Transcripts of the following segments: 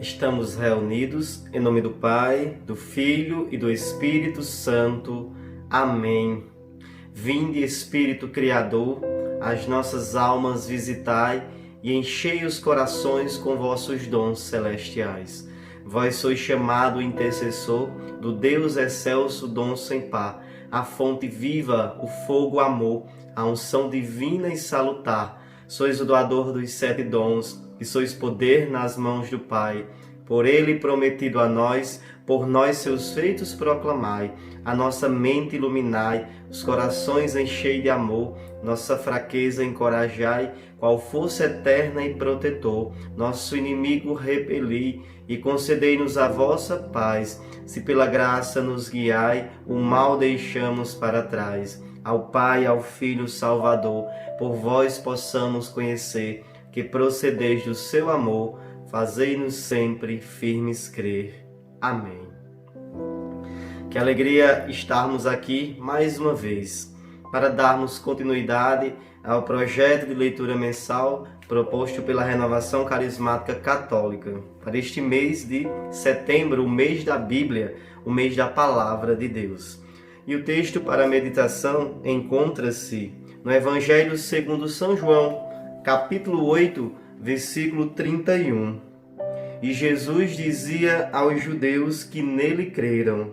Estamos reunidos em nome do Pai, do Filho e do Espírito Santo. Amém. Vinde, Espírito Criador, as nossas almas visitai e enchei os corações com vossos dons celestiais. Vós sois chamado intercessor do Deus excelso, dom sem par, a fonte viva, o fogo, amor, a unção divina e salutar. Sois o doador dos 7 dons, e sois poder nas mãos do Pai. Por ele prometido a nós, por nós seus feitos proclamai, a nossa mente iluminai, os corações enchei de amor, nossa fraqueza encorajai, qual força eterna e protetor, nosso inimigo repeli, e concedei-nos a vossa paz, se pela graça nos guiai, o mal deixamos para trás. Ao Pai, ao Filho Salvador, por vós possamos conhecer, que procedeis do seu amor, fazei-nos sempre firmes crer. Amém. Que alegria estarmos aqui mais uma vez, para darmos continuidade ao projeto de leitura mensal proposto pela Renovação Carismática Católica, para este mês de setembro, o mês da Bíblia, o mês da Palavra de Deus. E o texto para a meditação encontra-se no Evangelho segundo São João, capítulo 8, versículo 31. E Jesus dizia aos judeus que nele creram: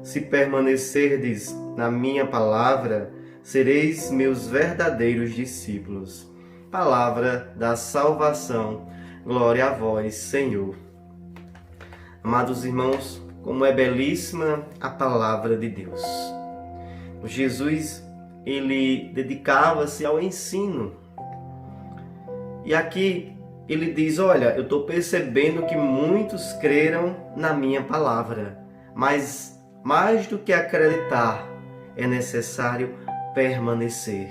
se permanecerdes na minha palavra, sereis meus verdadeiros discípulos. Palavra da salvação. Glória a vós, Senhor. Amados irmãos, como é belíssima a palavra de Deus. Jesus, ele dedicava-se ao ensino. E aqui ele diz: olha, eu estou percebendo que muitos creram na minha palavra, mas mais do que acreditar, é necessário permanecer.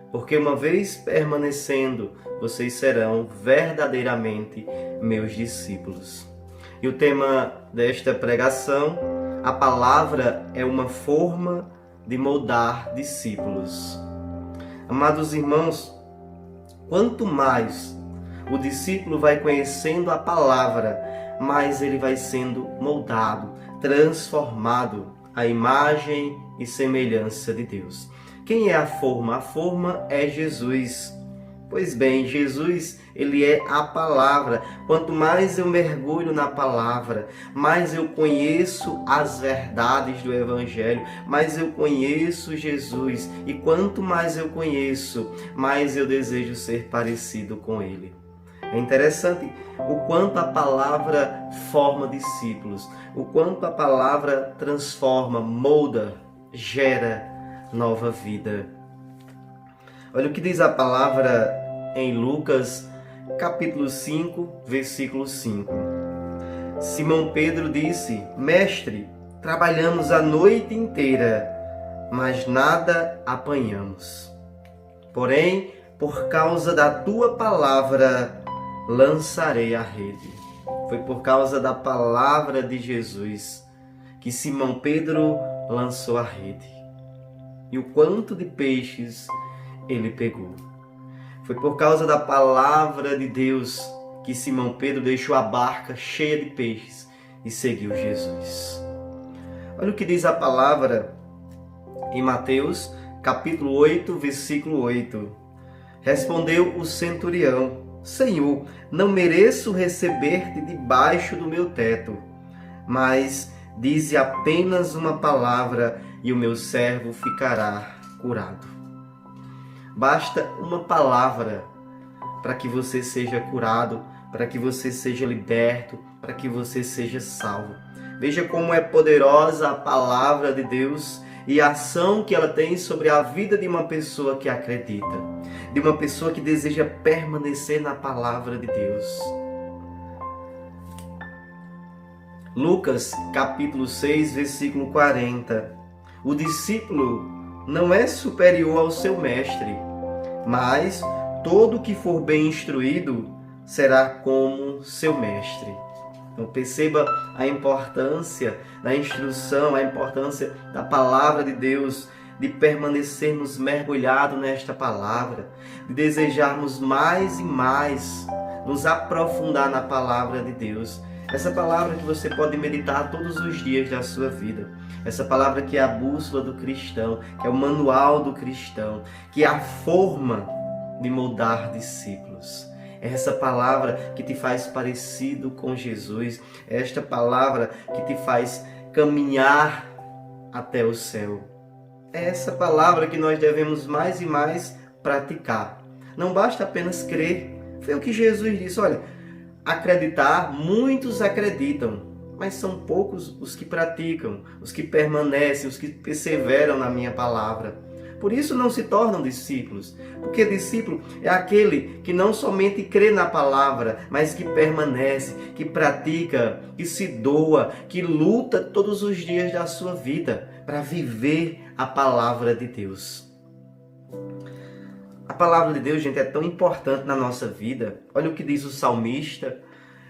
Porque uma vez permanecendo, vocês serão verdadeiramente meus discípulos. E o tema desta pregação: a palavra é uma forma de moldar discípulos. Amados irmãos, quanto mais o discípulo vai conhecendo a palavra, mais ele vai sendo moldado, transformado à imagem e semelhança de Deus. Quem é a forma? A forma é Jesus. Pois bem, Jesus, ele é a palavra. Quanto mais eu mergulho na palavra, mais eu conheço as verdades do Evangelho, mais eu conheço Jesus. E quanto mais eu conheço, mais eu desejo ser parecido com ele. É interessante o quanto a palavra forma discípulos, o quanto a palavra transforma, molda, gera nova vida. Olha o que diz a palavra em Lucas, capítulo 5, versículo 5. Simão Pedro disse: Mestre, trabalhamos a noite inteira, mas nada apanhamos. Porém, por causa da tua palavra, lançarei a rede. Foi por causa da palavra de Jesus que Simão Pedro lançou a rede. E o quanto de peixes ele pegou. Foi por causa da palavra de Deus que Simão Pedro deixou a barca cheia de peixes e seguiu Jesus. Olha o que diz a palavra em Mateus, capítulo 8, versículo 8. Respondeu o centurião: Senhor, não mereço receber-te debaixo do meu teto, mas dize apenas uma palavra e o meu servo ficará curado. Basta uma palavra para que você seja curado, para que você seja liberto, para que você seja salvo. Veja como é poderosa a palavra de Deus e a ação que ela tem sobre a vida de uma pessoa que acredita, de uma pessoa que deseja permanecer na palavra de Deus. Lucas, capítulo 6, versículo 40. O discípulo não é superior ao seu mestre, mas todo que for bem instruído será como seu mestre. Então perceba a importância da instrução, a importância da palavra de Deus, de permanecermos mergulhados nesta palavra, de desejarmos mais e mais nos aprofundar na palavra de Deus. Essa palavra que você pode meditar todos os dias da sua vida. Essa palavra que é a bússola do cristão, que é o manual do cristão, que é a forma de moldar discípulos. É essa palavra que te faz parecido com Jesus. É esta palavra que te faz caminhar até o céu. É essa palavra que nós devemos mais e mais praticar. Não basta apenas crer. Foi o que Jesus disse. Olha, acreditar, muitos acreditam, mas são poucos os que praticam, os que permanecem, os que perseveram na minha palavra. Por isso não se tornam discípulos, porque discípulo é aquele que não somente crê na palavra, mas que permanece, que pratica, que se doa, que luta todos os dias da sua vida para viver a palavra de Deus. A palavra de Deus, gente, é tão importante na nossa vida. Olha o que diz o salmista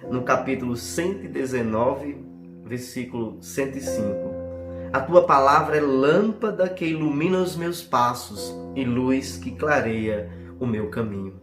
no capítulo 119, versículo 105. A tua palavra é lâmpada que ilumina os meus passos e luz que clareia o meu caminho.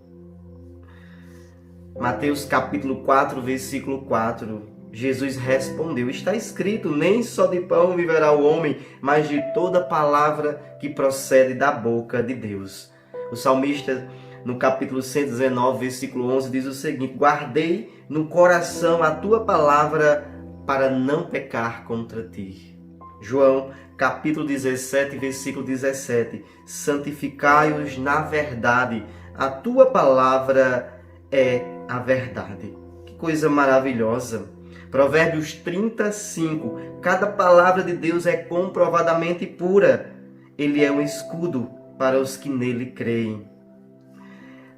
Mateus capítulo 4, versículo 4. Jesus respondeu: está escrito, nem só de pão viverá o homem, mas de toda palavra que procede da boca de Deus. O salmista, no capítulo 119, versículo 11, diz o seguinte: guardei no coração a tua palavra para não pecar contra ti. João, capítulo 17, versículo 17. Santificai-os na verdade, a tua palavra é a verdade. Que coisa maravilhosa. Provérbios 35. Cada palavra de Deus é comprovadamente pura. Ele é um escudo para os que nele creem.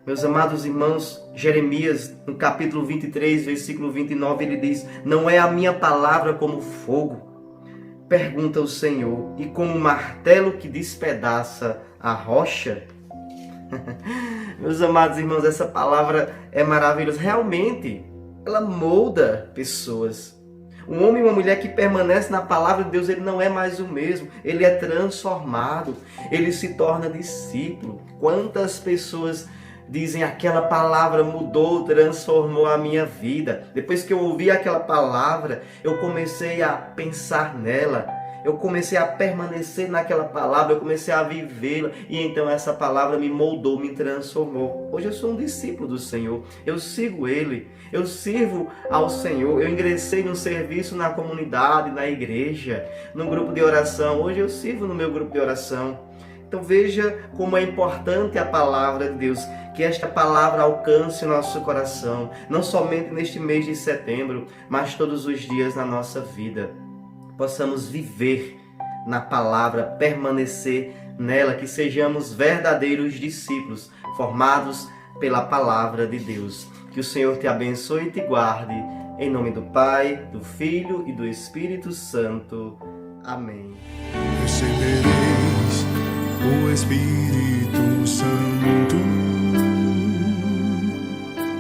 Meus amados irmãos, Jeremias, no capítulo 23, versículo 29, ele diz: não é a minha palavra como fogo, pergunta o Senhor, e como um martelo que despedaça a rocha? Meus amados irmãos, essa palavra é maravilhosa. Realmente, ela molda pessoas. Um homem e uma mulher que permanece na palavra de Deus, ele não é mais o mesmo. Ele é transformado. Ele se torna discípulo. Quantas pessoas dizem: aquela palavra mudou, transformou a minha vida. Depois que eu ouvi aquela palavra, eu comecei a pensar nela. Eu comecei a permanecer naquela palavra, eu comecei a vivê-la, e então essa palavra me moldou, me transformou. Hoje eu sou um discípulo do Senhor, eu sigo Ele, eu sirvo ao Senhor, eu ingressei no serviço na comunidade, na igreja, no grupo de oração. Hoje eu sirvo no meu grupo de oração. Então veja como é importante a palavra de Deus, que esta palavra alcance o nosso coração, não somente neste mês de setembro, mas todos os dias na nossa vida. Possamos viver na palavra, permanecer nela, que sejamos verdadeiros discípulos, formados pela palavra de Deus. Que o Senhor te abençoe e te guarde, em nome do Pai, do Filho e do Espírito Santo. Amém. Recebereis o Espírito Santo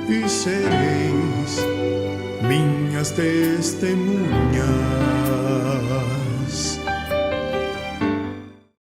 e sereis minhas testemunhas